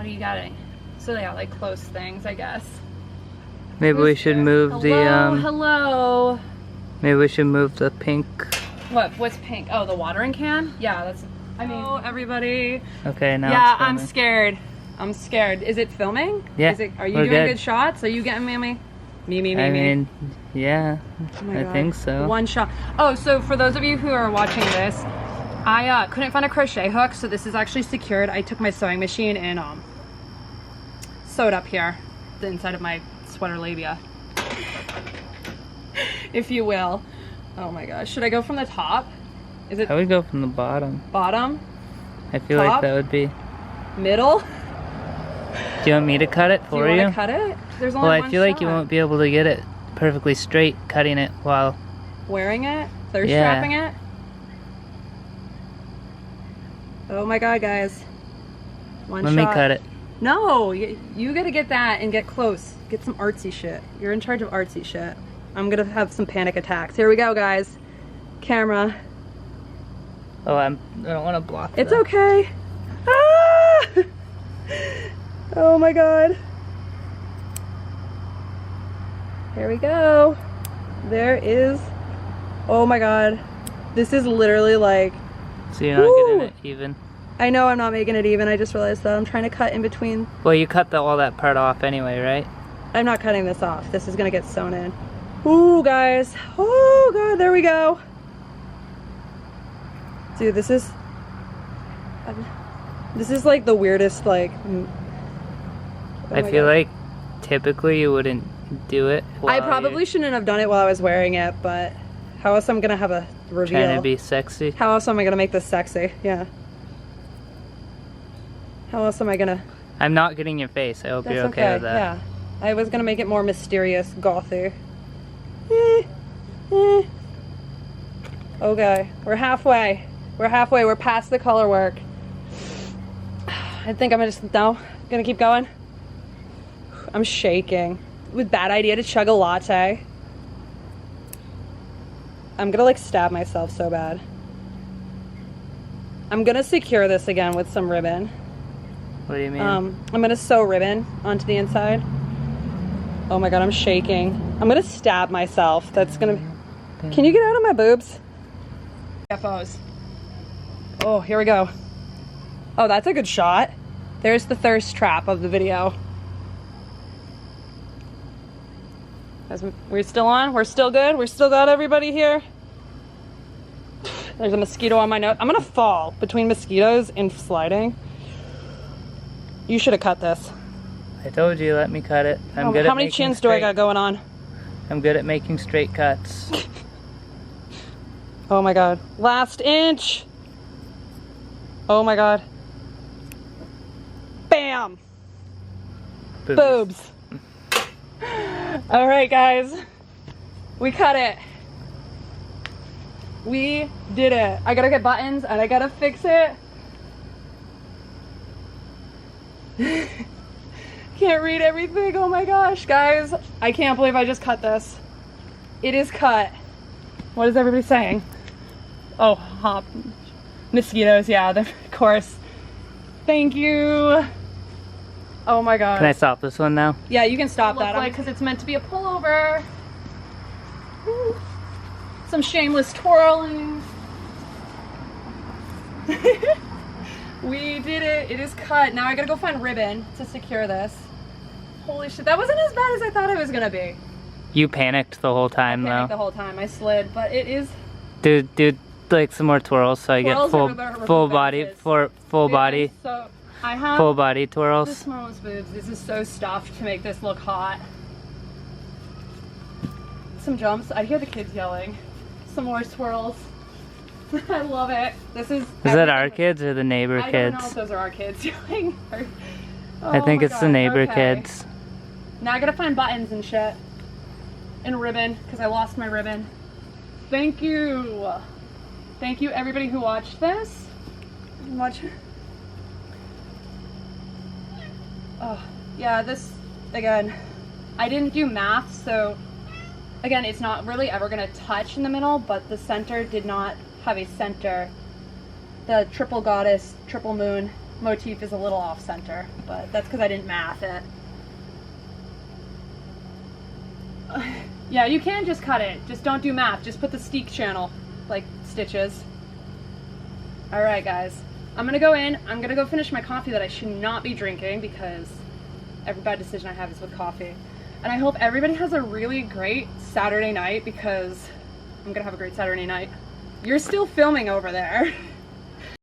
What are you getting? So yeah, like close things, I guess. Maybe we should move Hello. Maybe we should move the pink. What's pink? Oh, the watering can? Yeah, that's, I mean. Hello, everybody. Okay, now yeah, it's filming. I'm scared. I'm scared. Is it filming? Yeah. Are you doing good shots? Are you getting me? Me. I mean, yeah, oh I think so. One shot. Oh, so for those of you who are watching this, I couldn't find a crochet hook, so this is actually secured. I took my sewing machine and sewed up here, the inside of my sweater labia, if you will. Oh my gosh, should I go from the top? Is it? I would go from the bottom. Bottom? I feel top? like that would be. Middle? Do you want me to cut it for you? Do you want to cut it? There's only well, one I feel shot. like you won't be able to get it perfectly straight cutting it while wearing it? Thirst trapping it? Oh my god, guys. One shot. Let me cut it. No, you gotta get that and get close. Get some artsy shit. You're in charge of artsy shit. I'm gonna have some panic attacks. Here we go, guys. Camera. Oh, I don't want to block It's that. okay. Ah! Oh my god. Here we go. There is. Oh my god. This is literally like. So you're not getting it even? I know I'm not making it even. I just realized that I'm trying to cut in between. Well, you cut all that part off anyway, right? I'm not cutting this off. This is gonna get sewn in. Ooh, guys. Oh god, there we go. Dude, this is like the weirdest, like. I feel like typically you wouldn't do it. I probably shouldn't have done it while I was wearing it, but how else am I gonna have a reveal? Trying to be sexy. How else am I gonna make this sexy? Yeah. How else am I gonna? I'm not getting your face. I hope you're okay with that. Yeah. I was gonna make it more mysterious, gothy. Okay, we're halfway. We're halfway. We're past the color work. I think I'm gonna keep going. I'm shaking. It was a bad idea to chug a latte. I'm gonna like stab myself so bad. I'm gonna secure this again with some ribbon. What do you mean? I'm gonna sew ribbon onto the inside. Oh my god, I'm shaking. I'm gonna stab myself. That's gonna. Can you get out of my boobs? FOs. Oh, here we go. Oh, that's a good shot. There's the thirst trap of the video. We're still on? We're still good? We're still got everybody here? There's a mosquito on my nose. I'm gonna fall between mosquitoes and sliding. You should have cut this. I told you, let me cut it. I'm good at how many chins do I got going on? I'm good at making straight cuts. Oh my god. Last inch. Oh my god. Bam. Boobs. All right, guys. We cut it. We did it. I gotta get buttons and I gotta fix it. Can't read everything. Oh my gosh, guys. I can't believe I just cut this. It is cut. What is everybody saying? Oh, hop. Mosquitoes, yeah, of course. Thank you. Oh my god. Can I stop this one now? Yeah, you can stop that. Because it's meant to be a pullover. Ooh. Some shameless twirling. We did it. It is cut. Now I gotta go find ribbon to secure this. Holy shit, that wasn't as bad as I thought it was gonna be. You panicked the whole time, I panicked the whole time. I slid, but it is. Dude, like some more twirls so I get full body. So I have full body twirls. the smallest boobs. This is so stuffed to make this look hot. Some jumps. I hear the kids yelling. Some more swirls. I love it. This is. Is that our kids or the neighbor I kids? don't know if those are our kids yelling. I think it's the neighbor kids. Now I gotta find buttons and shit. And ribbon, because I lost my ribbon. Thank you. Thank you everybody who watched this. Oh, yeah, this, again, I didn't do math, so again, it's not really ever gonna touch in the middle, but the center did not have a center. The triple goddess, triple moon motif is a little off center, but that's because I didn't math it. Yeah, you can just cut it. Just don't do math. Just put the steek channel, like stitches. All right, guys. I'm gonna go in. I'm gonna go finish my coffee that I should not be drinking because every bad decision I have is with coffee. And I hope everybody has a really great Saturday night because I'm gonna have a great Saturday night. You're still filming over there.